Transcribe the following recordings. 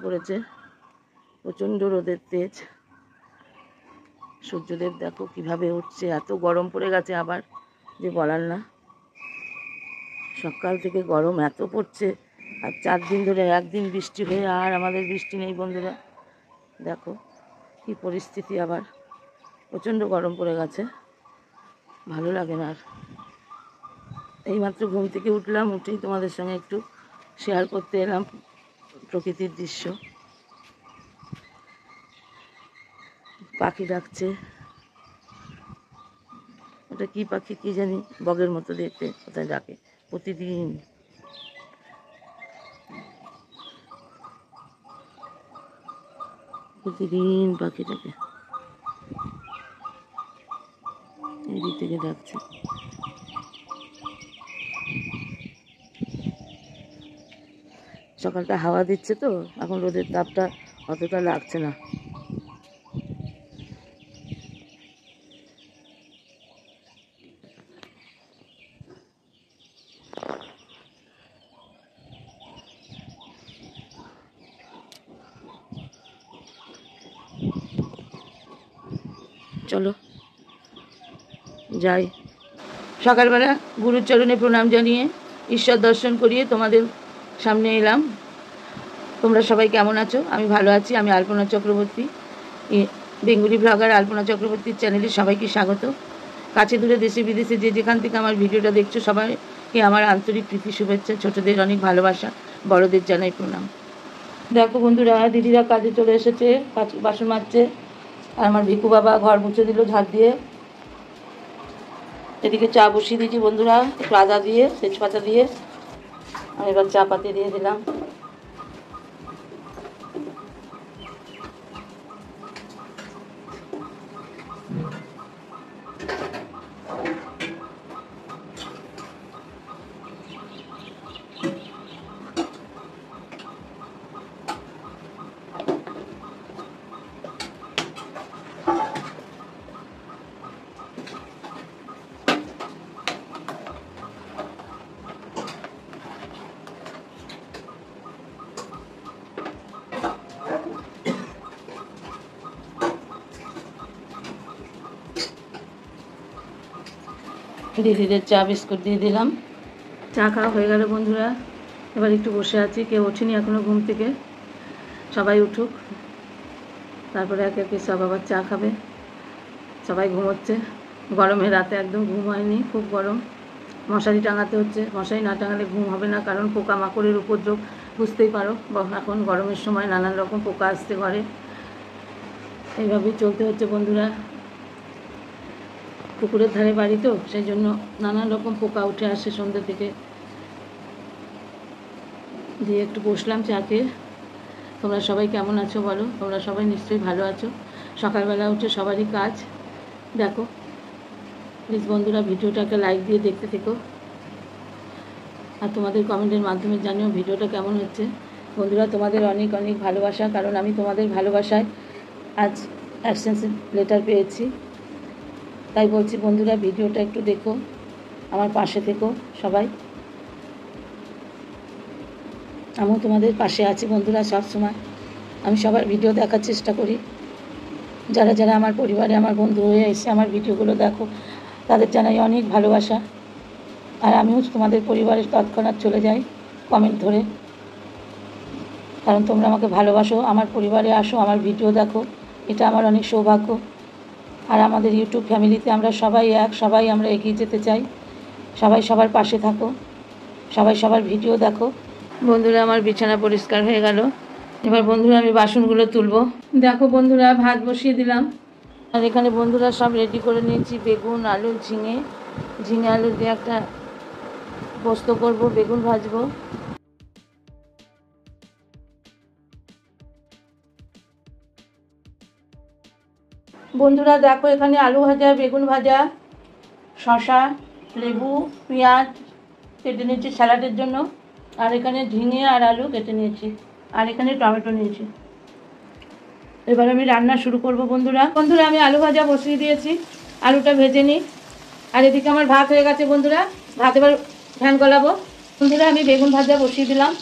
পড়েছে, প্রচণ্ড রোদের তেজ। সূর্যদেব দেখো কিভাবে উঠছে, এত গরম পড়ে গেছে আবার যে বলার না। সকাল থেকে গরম এত পড়ছে, আর 4 দিন ধরে একদিন বৃষ্টি হয়ে আর আমাদের বৃষ্টি নেই বন্ধুরা। দেখো কি পরিস্থিতি, আবার প্রচণ্ড গরম পড়ে গেছে, ভালো লাগে না আর। এইমাত্র ঘুম থেকে উঠলাম, উঠেই তোমাদের সঙ্গে একটু শেয়ার করতে এলাম প্রকৃতির দৃশ্য। পাখি ডাকছে, ওটা কি পাখি কি জানি, বগের মতো দেখতে, কোথায় ডাকে প্রতিদিন। প্রতিদিন পাখি ডাকে, এদিক থেকে ডাকছে। সকালটা হাওয়া দিচ্ছে তো এখন রোদের তাপটা অতটা লাগছে না। চলো যাই। সকালবেলা গুরুর চরণে প্রণাম জানিয়ে ঈশ্বর দর্শন করিয়ে তোমাদের সামনে এলাম। তোমরা সবাই কেমন আছো? আমি ভালো আছি। আমি আলপনা চক্রবর্তী, বেঙ্গলি ব্লগার আলপনা চক্রবর্তীর চ্যানেলে সবাইকে স্বাগত। কাছে দূরে দেশে বিদেশে যে যেখান থেকে আমার ভিডিওটা দেখছো সবাইকে আমার আন্তরিক প্রীতি শুভেচ্ছা। ছোটদের অনেক ভালোবাসা, বড়দের জানাই প্রণাম। দেখো বন্ধুরা, দিদিরা কাজে চলে এসেছে, বাসন মাজছে, আর আমার ভিকু বাবা ঘর মুছে দিল ঝাড় দিয়ে। এদিকে চা বসিয়ে দিয়েছি বন্ধুরা, একটু আদা দিয়ে তেজপাতা দিয়ে, আর এবার চা পাতি দিয়ে দিলাম। দিদিদের চা বিস্কুট দিয়ে দিলাম। চা খাওয়া হয়ে গেল বন্ধুরা, এবার একটু বসে আছি। কেউ ওঠেনি এখনও ঘুম থেকে, সবাই উঠুক, তারপরে একে একে সব আবার চা খাবে। সবাই ঘুমোচ্ছে, গরমে রাতে একদম ঘুম হয়নি, খুব গরম। মশারি টাঙাতে হচ্ছে, মশারি না টাঙালে ঘুম হবে না, কারণ পোকামাকড়ের উপদ্রব বুঝতেই পারো, এখন গরমের সময় নানান রকম পোকা আসছে ঘরে। এইভাবেই চলতে হচ্ছে বন্ধুরা। পুকুরের ধারে বাড়ি তো, সেই জন্য নানান রকম পোকা উঠে আসে সন্ধ্যে থেকে। দিয়ে একটু বসলাম চাকে। তোমরা সবাই কেমন আছো বলো? তোমরা সবাই নিশ্চয়ই ভালো আছো। সকালবেলা উঠে সবারই কাজ। দেখো প্লিজ বন্ধুরা, ভিডিওটাকে লাইক দিয়ে দেখতে থেকো, আর তোমাদের কমেন্টের মাধ্যমে জানিও ভিডিওটা কেমন হচ্ছে। বন্ধুরা তোমাদের অনেক অনেক ভালোবাসা, কারণ আমি তোমাদের ভালোবাসায় আজ অ্যাবসেন্স লেটার পেয়েছি। তাই বলছি বন্ধুরা, ভিডিওটা একটু দেখো, আমার পাশে থেকো সবাই। আমিও তোমাদের পাশে আছি বন্ধুরা সব সময়। আমি সবার ভিডিও দেখার চেষ্টা করি। যারা যারা আমার পরিবারে আমার বন্ধু হয়ে এসে আমার ভিডিওগুলো দেখো, তাদের জানাই অনেক ভালোবাসা। আর আমিও তোমাদের পরিবারের তৎক্ষণাৎ চলে যাই কমেন্ট ধরে, কারণ তোমরা আমাকে ভালোবাসো, আমার পরিবারে আসো, আমার ভিডিও দেখো, এটা আমার অনেক সৌভাগ্য। আর আমাদের ইউটিউব ফ্যামিলিতে আমরা সবাই এক, সবাই আমরা এগিয়ে যেতে চাই। সবাই সবার পাশে থাকো, সবাই সবার ভিডিও দেখো। বন্ধুরা আমার বিছানা পরিষ্কার হয়ে গেল, এবার বন্ধুরা আমি বাসনগুলো তুলবো। দেখো বন্ধুরা ভাত বসিয়ে দিলাম, আর এখানে বন্ধুরা সব রেডি করে নিয়েছি। বেগুন, আলু, ঝিঙে আলু দিয়ে একটা পোস্ত করবো, বেগুন ভাজবো। বন্ধুরা দেখো এখানে আলু ভাজা, বেগুন ভাজা, শসা, লেবু, পেঁয়াজ কেটে নিয়েছি স্যালাডের জন্য, আর এখানে ঝিঙে আর আলু কেটে নিয়েছি, আর এখানে টমেটো নিয়েছি। এবার আমি রান্না শুরু করব বন্ধুরা। আমি আলু ভাজা বসিয়ে দিয়েছি, আলুটা ভেজে নিই। আর এদিকে আমার ভাত হয়ে গেছে বন্ধুরা, ভাত এবার ফ্যান গলাবো। বন্ধুরা আমি বেগুন ভাজা বসিয়ে দিলাম,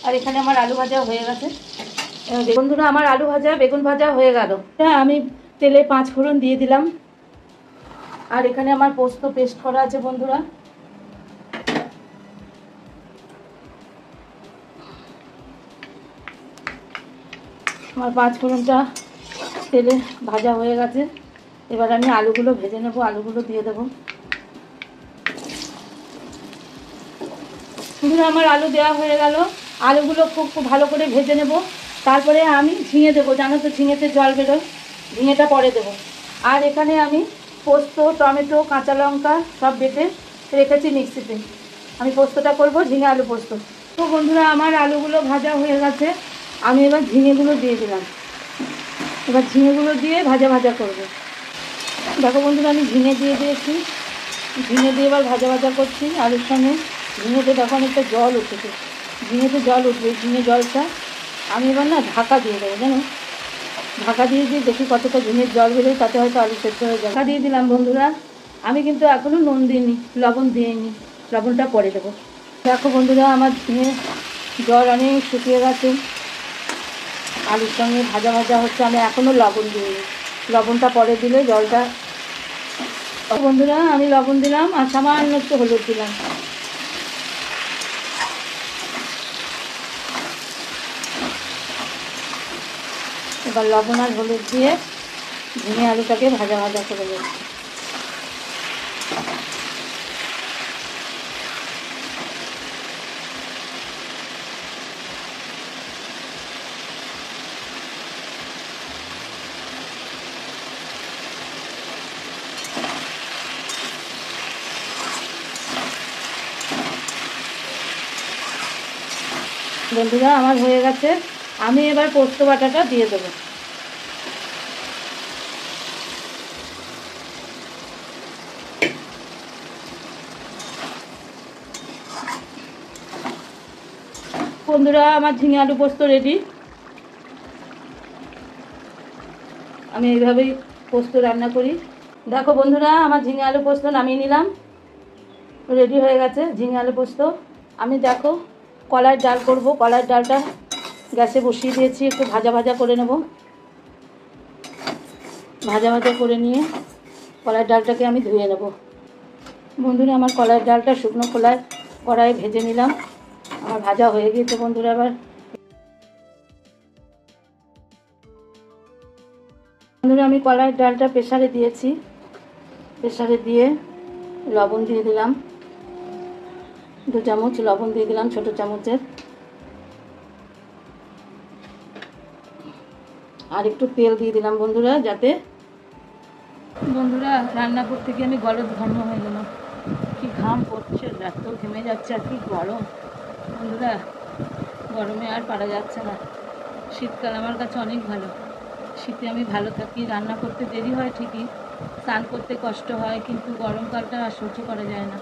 আর এখানে আমার আলু ভাজা হয়ে গেছে। বন্ধুরা আমার আলু ভাজা বেগুন ভাজা হয়ে গেল। আমি তেলে 5 ফোড়ন দিয়ে দিলাম। আর এখানে আমার পোস্ত পেস্ট করা আছে বন্ধুরা। আমার 5 ফোড়নটা তেলে ভাজা হয়ে গেছে। এবার আমি আলুগুলো ভেজে নেব, আলুগুলো দিয়ে দেবো। বন্ধুরা আমার আলু দেওয়া হয়ে গেল। আলুগুলো খুব ভালো করে ভেজে নেব। তারপরে আমি ঝিঙে দেবো, জানো তো ঝিঙেতে জল বেরোয়, ঝিঙেটা পরে দেবো। আর এখানে আমি পোস্ত, টমেটো, কাঁচা লঙ্কা সব বেটে রেখেছি মিক্সিতে। আমি পোস্তটা করব, ঝিঙে আলু পোস্ত। তো বন্ধুরা আমার আলুগুলো ভাজা হয়ে গেছে। আমি এবার ঝিঙেগুলো দিয়ে দিলাম। এবার ঝিঙেগুলো দিয়ে ভাজা ভাজা করব। দেখো বন্ধুরা আমি ঝিঙে দিয়ে দিয়েছি। ঝিঙে দিয়ে এবার ভাজা ভাজা করছি আলুর সঙ্গে। ঝিঙেতে দেখো অনেকটা জল উঠেছে, ঝিঙেতে জল উঠবে। ঝিঙে জলটা আমি এবার না ঢাকা দিয়ে দেবো, জানো, ঢাকা দিয়ে দেখি কতটা ঝিঙের জল বেরোয়, তাতে হয়তো আলু সেদ্ধ হয়ে যায়। ঢাকা দিয়ে দিলাম বন্ধুরা। আমি কিন্তু এখনও নুন দিইনি, লবণ দিইনি, লবণটা পরে দেবো। দেখো বন্ধুরা আমার ঝিঙে জল অনেক শুকিয়ে গেছে, আলুর সঙ্গে ভাজা ভাজা হচ্ছে। আমি এখনও লবণ দিইনি, লবণটা পরে দিলে জলটা। বন্ধুরা আমি লবণ দিলাম আর সামান্য একটু হলুদ দিলাম। এবার লবণ আর হলুদ দিয়ে ঝিঙে আলুটাকে ভাজা ভাজা করে দিচ্ছি। বন্ধুরা আমার হয়ে গেছে। আমি এবার পোস্ত বাটাটা দিয়ে দেবো। বন্ধুরা আমার ঝিঙে আলু পোস্ত রেডি। আমি এইভাবেই পোস্ত রান্না করি। দেখো বন্ধুরা আমার ঝিঙে আলু পোস্ত নামিয়ে নিলাম, রেডি হয়ে গেছে ঝিঙে আলু পোস্ত। আমি দেখো কলার ডাল করব। কলার ডালটা গ্যাসে বসিয়ে দিয়েছি, একটু ভাজা ভাজা করে নেব। ভাজা ভাজা করে নিয়ে কলার ডালটাকে আমি ধুয়ে নেব। বন্ধুরা আমার কলার ডালটা শুকনো খোলায় কড়াইয়ে ভেজে নিলাম। আমার ভাজা হয়ে গিয়েছে বন্ধুরা। এবার বন্ধুরা আমি কলার ডালটা প্রেসারে দিয়েছি, প্রেসারে দিয়ে লবণ দিয়ে দিলাম, 2 চামচ লবণ দিয়ে দিলাম ছোটো চামচের। আর একটু তেল দিয়ে দিলাম বন্ধুরা, যাতে বন্ধুরা রান্না করতে গিয়ে আমি গলদ ঘর্ম হয়ে গেলাম। কি ঘাম পড়ছে, রাতও ঘেমে যাচ্ছে, আর কি গরম বন্ধুরা। গরমে আর পারা যাচ্ছে না। শীতকাল আমার কাছে অনেক ভালো। শীতে আমি ভালো থাকি, রান্না করতে দেরি হয় ঠিকই, স্নান করতে কষ্ট হয়, কিন্তু গরমকালটা আর সহ্য করা যায় না।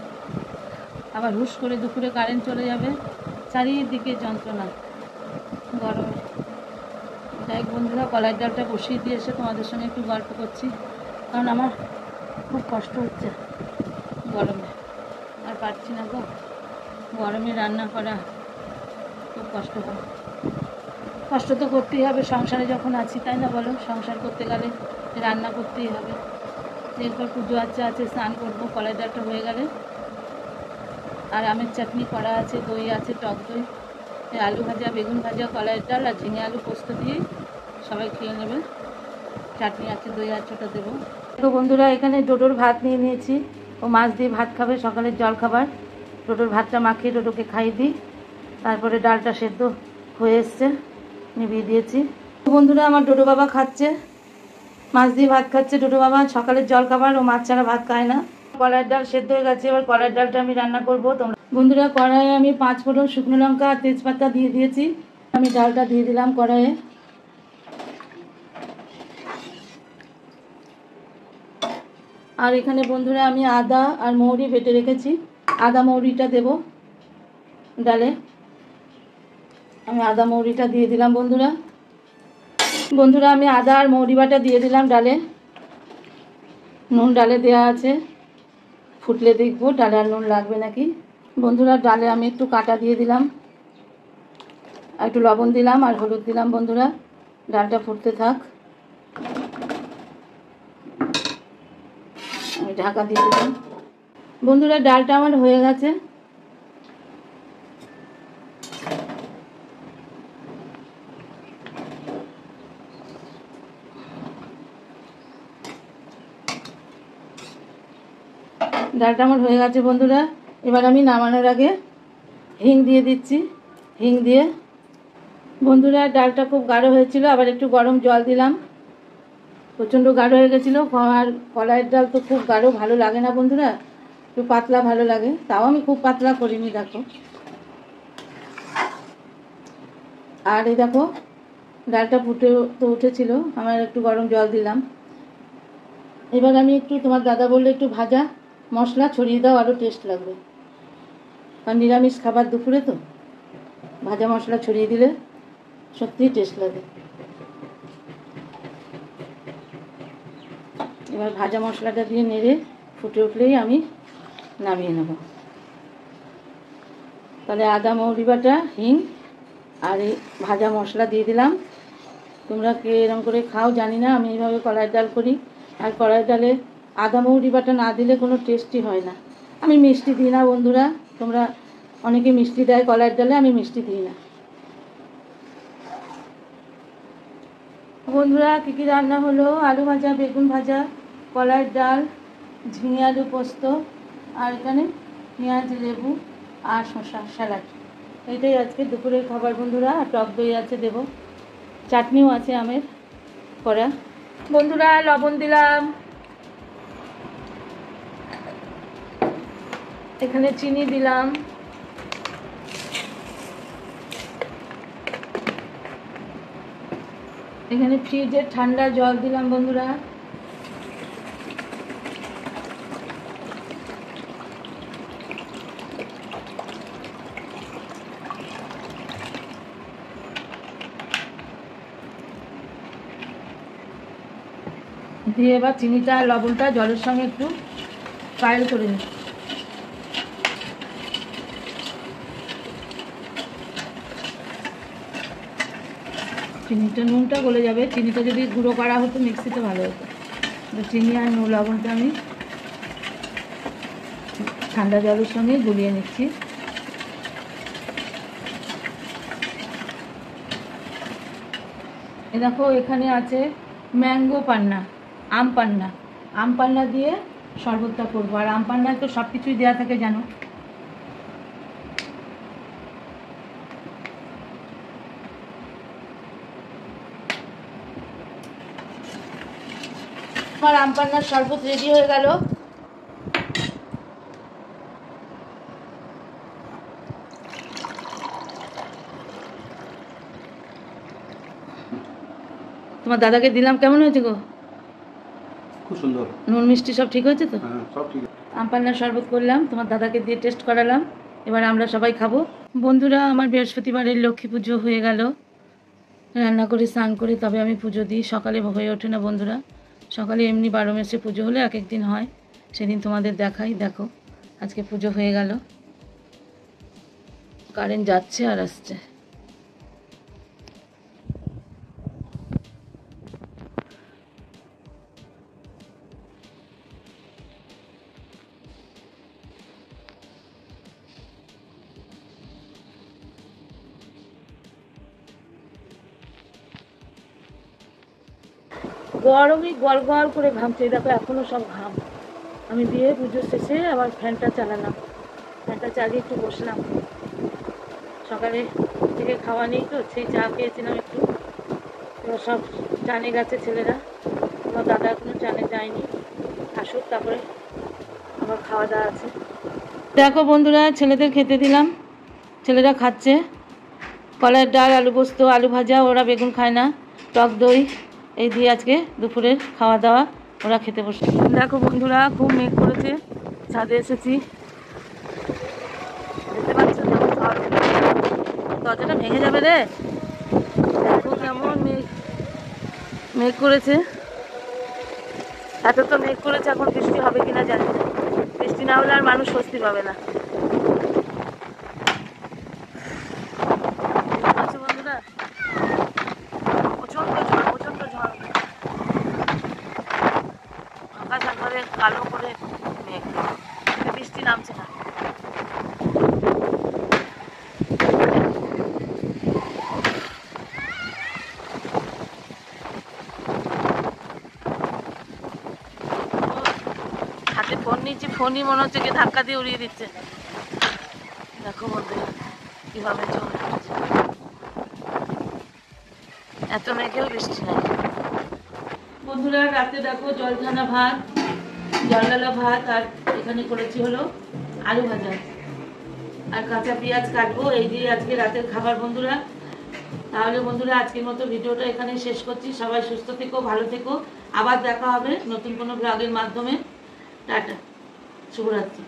আবার হুশ করে দুপুরে কারেন্ট চলে যাবে, চারিদিকে যন্ত্রণা গরমে। তাই বন্ধুরা কলার ডালটা বসিয়ে দিয়ে এসে তোমাদের সঙ্গে একটু গল্প করছি, কারণ আমার খুব কষ্ট হচ্ছে গরমে, আর পারছি না গো। গরমে রান্না করা খুব কষ্ট হয়। কষ্ট তো করতেই হবে, সংসারে যখন আছি, তাই না বলো? সংসার করতে গেলে রান্না করতেই হবে। এরপর পুজো আছে, স্নান করবো। কলার ডালটা হয়ে গেলে আর আমের চাটনি করা আছে, দই আছে, টক দই, আলু ভাজা, বেগুন ভাজা, কলার ডাল আর ঝিঙে আলু পোস্ত দিয়ে সবাই খেয়ে নেবে। চাটনি আছে, দই আছে, ওটা দেবো। তো বন্ধুরা এখানে ডোডোর ভাত নিয়ে নিয়েছি। ও মাছ দিয়ে ভাত খাবে, সকালের জল খাবার। ডোডোর ভাতটা মাখিয়ে ডোডোকে খাইয়ে দিই। তারপরে ডালটা সেদ্ধ হয়ে এসছে, নিভিয়ে দিয়েছি। বন্ধুরা আমার ডোডো বাবা খাচ্ছে, মাছ দিয়ে ভাত খাচ্ছে ডোডো বাবা, সকালের জল খাবার। ও মাছ ছাড়া ভাত খায় না। কলার ডাল সেদ্ধ হয়ে গেছে, এবার কলার ডালটা আমি রান্না করবো। তোমরা বন্ধুরা কড়াইয়ে আমি 5 ফোড়ন, শুকনো লঙ্কা আর তেজপাতা দিয়ে দিয়েছি। আমি ডালটা দিয়ে দিলাম কড়াইয়ে। আর এখানে বন্ধুরা আমি আদা আর মৌরি বেটে রেখেছি, আদা মৌরিটা দেব ডালে। আমি আদা মৌরিটা দিয়ে দিলাম বন্ধুরা। বন্ধুরা আমি আদা আর মৌরি বাটা দিয়ে দিলাম ডালে। নুন ডালে দেওয়া আছে, ফুটলে দেখবো ডালে আর নুন লাগবে নাকি। বন্ধুরা ডালে আমি একটু কাঁটা দিয়ে দিলাম। আর একটু লবণ দিলাম আর হলুদ দিলাম বন্ধুরা। ডালটা ফুটতে থাক, আমি ঢাকা দিয়ে দিলাম। বন্ধুরা ডালটা আমার হয়ে গেছে। ডালটা আমার হয়ে গেছে বন্ধুরা। এবার আমি নামানোর আগে হিং দিয়ে দিচ্ছি। হিং দিয়ে বন্ধুরা ডালটা খুব গাঢ় হয়েছিল, আবার একটু গরম জল দিলাম। প্রচণ্ড গাঢ় হয়ে গেছিলো। আর কলাইয়ের ডাল তো খুব গাঢ় ভালো লাগে না বন্ধুরা, একটু পাতলা ভালো লাগে, তাও আমি খুব পাতলা করিনি দেখো। আর এই দেখো ডালটা ফুটে তো উঠেছিল, আমার একটু গরম জল দিলাম। এবার আমি একটু, তোমার দাদা বললে একটু ভাজা মশলা ছড়িয়ে দাও, আরও টেস্ট লাগবে। কারণ নিরামিষ খাবার দুপুরে তো ভাজা মশলা ছড়িয়ে দিলে সত্যিই টেস্ট লাগে। এবার ভাজা মশলাটা দিয়ে নেড়ে ফুটে উঠলেই আমি নামিয়ে নেব। তাহলে আদা মৌরি বাটা, হিং আর এই ভাজা মশলা দিয়ে দিলাম। তোমরা কে এরকম করে খাও জানি না, আমি এইভাবে কলাইয়ের ডাল করি। আর কলাইয়ের ডালে আদা মৌরি বাটা না দিলে কোনো টেস্টই হয় না। আমি মিষ্টি দিই না বন্ধুরা, তোমরা অনেকে মিষ্টি দেয় কলাইয়ের ডালে, আমি মিষ্টি দিই না। বন্ধুরা কী কী রান্না হলো: আলু ভাজা, বেগুন ভাজা, কলাইয়ের ডাল, ঝিঙে আলু পোস্ত, আর এখানে পেঁয়াজ, লেবু আর শসা স্যালাড। এটাই আজকে দুপুরের খাবার বন্ধুরা। আর টক দই আছে দেবো, চাটনিও আছে আমের করা। বন্ধুরা লবণ দিলাম, এখানে চিনি দিলাম, এখানে ফ্রিজের ঠান্ডা জল দিলাম বন্ধুরা। দিয়ে এবার চিনিটা আর লবণটা জলের সঙ্গে একটু কায়েল করে নিই। চিনিটা, নুনটা গলে যাবে। চিনিটা যদি গুঁড়ো করা হতো মিক্সিতে ভালো হতো। চিনি আর লবণটা আমি ঠান্ডা জলের সঙ্গে গুলিয়ে নিচ্ছি। এ দেখো এখানে আছে ম্যাঙ্গো পান্না, আম পান্না। আম পান্না দিয়ে শরবতটা করবো। আর আম পান্নায় তো সব কিছুই দেওয়া থাকে জানো। আমার আম পান্নার শরবত রেডি হয়ে গেল। তোমার দাদাকে দিলাম, কেমন হয়েছে গো? খুব সুন্দর। নুন মিষ্টি সব ঠিক হয়েছে তো? হ্যাঁ সব ঠিক আছে। আম পান্নার শরবত করলাম, তোমার দাদাকে দিয়ে টেস্ট করালাম। এবার আমরা সবাই খাবো। বন্ধুরা আমার বৃহস্পতিবারের লক্ষ্মী পুজো হয়ে গেল। রান্না করে স্নান করে তবে আমি পুজো দিই। সকালে হয়ে ওঠে না বন্ধুরা, সকালে এমনি 12 মাসে পুজো হলে এক এক দিন হয়, সেদিন তোমাদের দেখাই। দেখো আজকে পুজো হয়ে গেল। কারেন্ট যাচ্ছে আর আসছে। গরমই গল গল করে ঘামছে, দেখো এখনো সব ঘাম। আমি দিয়ে পুজো শেষে আবার ফ্যানটা চালালাম, ফ্যানটা চালিয়ে একটু বসলাম। সকালে থেকে খাওয়া নেই তো, সেই চা খেয়েছিলাম একটু। এবার সব চানে গেছে ছেলেরা, আমার দাদা এখনো চানে যায়নি, আসুক তারপরে আবার খাওয়া দাওয়া আছে। দেখো বন্ধুরা ছেলেদের খেতে দিলাম, ছেলেরা খাচ্ছে কলাইয়ের ডাল, আলু পোস্ত, আলু ভাজা। ওরা বেগুন খায় না, টক দই এই দিয়ে আজকে দুপুরের খাওয়া দাওয়া ওরা খেতে বসে। দেখো বন্ধুরা খুব মেঘ করেছে, ছাদে এসেছি, দেখতে পাচ্ছ দরজাটা ভেঙে যাবে রে। দেখো কেমন মেঘ মেঘ করেছে, এত তো মেঘ করেছে, এখন বৃষ্টি হবে কিনা জানি না। বৃষ্টি না হলে আর মানুষ স্বস্তি পাবে না। কালো করে মেঘ, কিন্তু বৃষ্টি নামছে না। হাতে ফোন নিচ্ছি, ফোনই মনে হচ্ছে কি ধাক্কা দিয়ে উড়িয়ে দিচ্ছে। দেখো বন্ধুরা কিভাবে জল উঠেছে, এত মেঘেও বৃষ্টি নাই। বন্ধুরা রাতে দেখো জল ঢালা ভাত, জল ঢালা ভাত, আর এখানে করেছি হলো আলু ভাজা আর কাঁচা পেঁয়াজ কাটবো, এই দিয়ে আজকে রাতের খাবার বন্ধুরা। তাহলে বন্ধুরা আজকের মতো ভিডিওটা এখানে শেষ করছি। সবাই সুস্থ থেকো, ভালো থেকো, আবার দেখা হবে নতুন কোনো ব্লগের মাধ্যমে। টাটা, শুভরাত্রি।